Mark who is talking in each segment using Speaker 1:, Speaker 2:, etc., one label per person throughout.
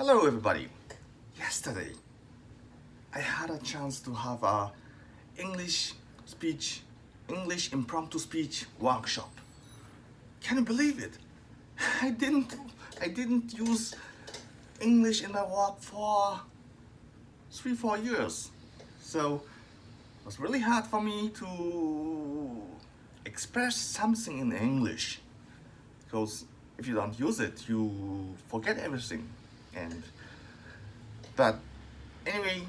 Speaker 1: Hello everybody. Yesterday I had a chance to have a English impromptu speech workshop. Can you believe it? I didn't use English in my work for 3-4 years. So it was really hard for me to express something in English, because if you don't use it, you forget everything. But anyway,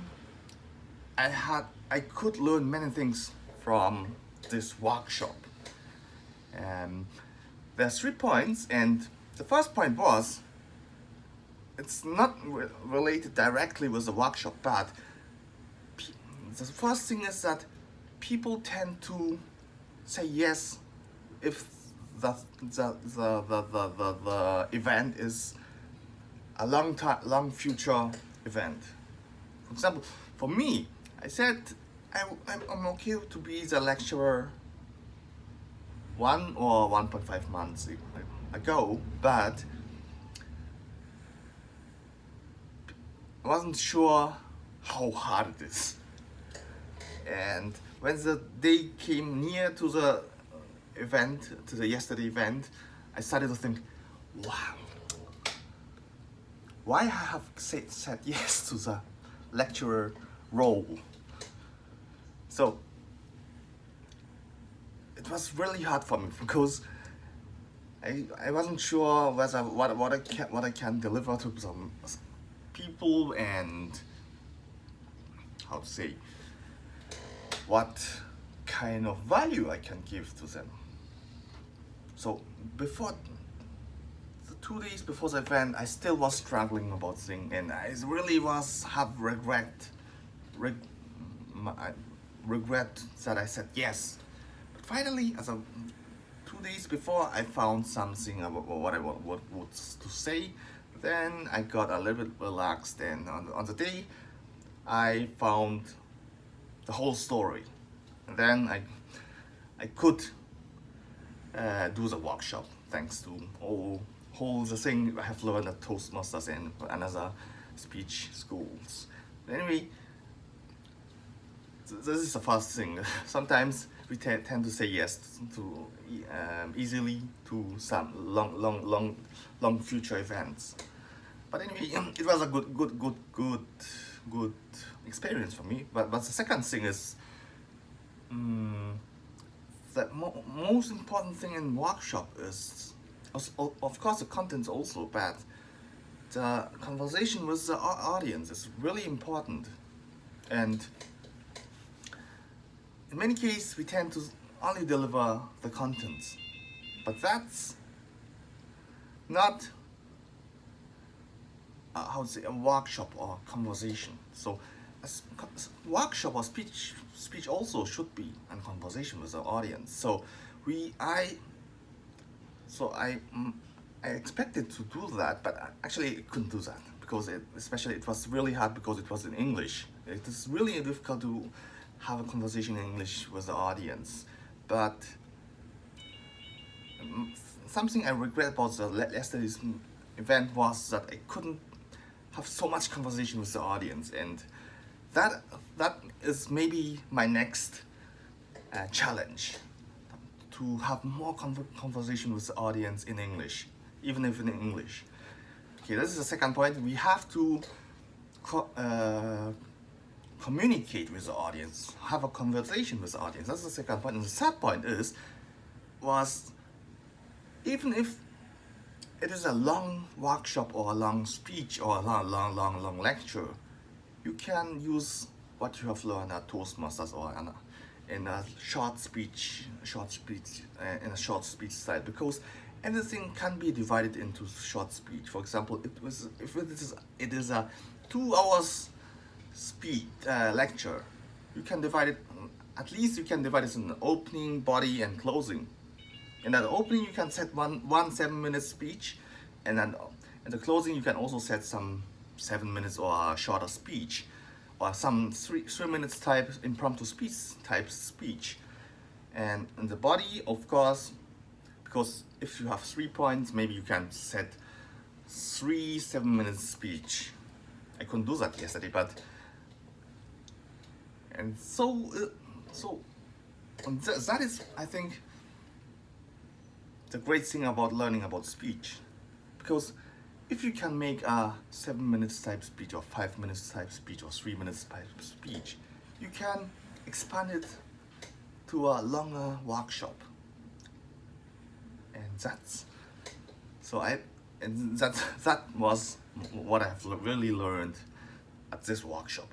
Speaker 1: I could learn many things from this workshop. There are 3 points, and the first point was, it's not related directly with the workshop, but the first thing is that people tend to say yes if the event is a long future event. For example, for me, I said I'm okay to be the lecturer 1 or 1.5 months ago, but I wasn't sure how hard it is. And when the day came near to the event, to the yesterday event, I started to think, wow, why I have said yes to the lecturer role. So it was really hard for me, because I wasn't sure whether what I can deliver to some people, and how to say, what kind of value I can give to them. So before the 2 days before the event, I still was struggling about things, and I really have regret that I said yes. But finally, as 2 days before, I found something about what I want to say. Then I got a little bit relaxed, and on the day I found the whole story, and then I could do the workshop thanks to all the thing I have learned at Toastmasters and another speech schools. Anyway, this is the first thing. Sometimes we tend to say yes to easily to some long future events. But anyway, it was a good experience for me. But the second thing is, the most important thing in workshop is, of course, the content's also bad. The conversation with the audience is really important, and in many cases we tend to only deliver the contents, but that's not how to say, a workshop or conversation. So a workshop or speech also should be a conversation with the audience. So I expected to do that, but actually I couldn't do that, because it was really hard, because it was in English. It is really difficult to have a conversation in English with the audience. But something I regret about yesterday's event was that I couldn't have so much conversation with the audience, and that is maybe my next challenge, to have more conversation with the audience in English, even if in English. Okay, this is the second point. We have to communicate with the audience, have a conversation with the audience. That's the second point. And the third point was even if it is a long workshop or a long speech or a long lecture, you can use what you have learned at Toastmasters or in a short speech style, because everything can be divided into short speech. For example, if it is a 2 hours speech lecture, you can divide it. At least you can divide it in the opening, body, and closing. In the opening, you can set one 7-minute speech, and then in the closing, you can also set some 7 minutes or a shorter speech, or some 3 minutes type impromptu speech. And in the body, of course, because if you have 3 points, maybe you can set 3 7-minute speech. I couldn't do that yesterday, but and that is, I think, the great thing about learning about speech, because if you can make a 7 minutes type speech or 5 minutes type speech or 3 minutes type speech, you can expand it to a longer workshop, and that was what I've really learned at this workshop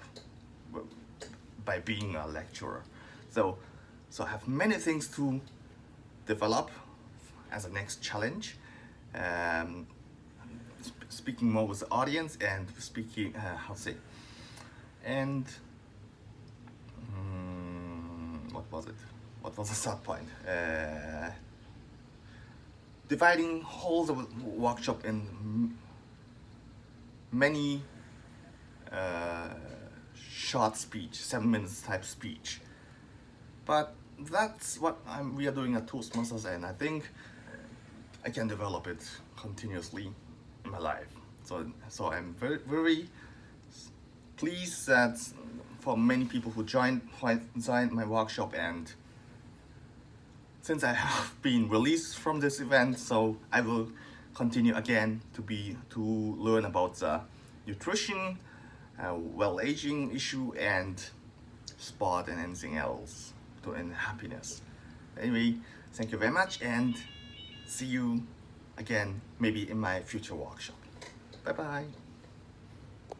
Speaker 1: by being a lecturer. So I have many things to develop as a next challenge. Speaking more with the audience and speaking, what was it? What was the third point? Dividing whole the workshop in many short speech, 7 minutes type speech. But that's what we are doing at Toastmasters, and I think I can develop it continuously in my life. So I'm very, very pleased that for many people who joined my workshop, and since I have been released from this event, so I will continue again to learn about the nutrition, well-aging issue, and sport, and anything else to end happiness. Anyway, thank you very much, and see you again maybe in my future workshop. Bye bye.